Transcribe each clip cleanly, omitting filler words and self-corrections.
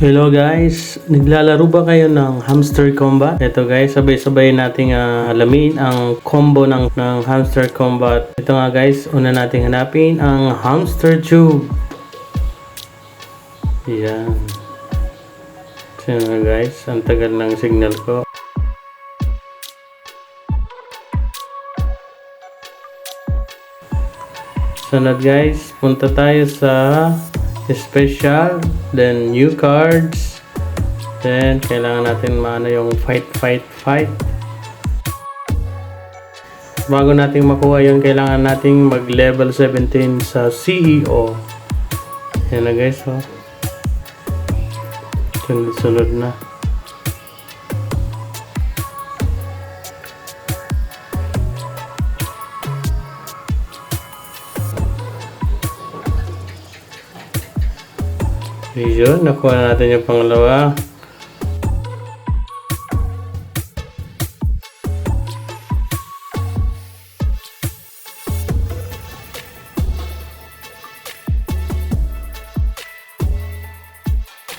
Hello guys, naglalaro ba kayo ng hamster combat? Ito guys, sabay-sabay nating alamin ang combo ng hamster combat. Ito nga guys, una nating hanapin ang hamster tube. Yan. So nga guys, ang tagal ng signal ko. Sunod guys, punta tayo sa special, then new cards, then kailangan natin maano yung fight. Bago natin makuha yun, kailangan nating mag level 17 sa CEO. Yan na guys, oh. Sunod na. Yun, nakuha natin yung pangalawa.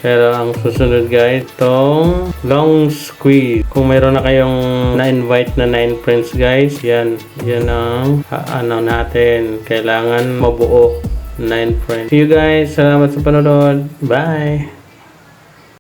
Pero ang susunod guys, itong long squeeze. Kung mayroon na kayong na-invite na 9 friends guys, yan ang ano natin. Kailangan mabuo 9 friends. See you guys. Salamat sa panonood. Bye!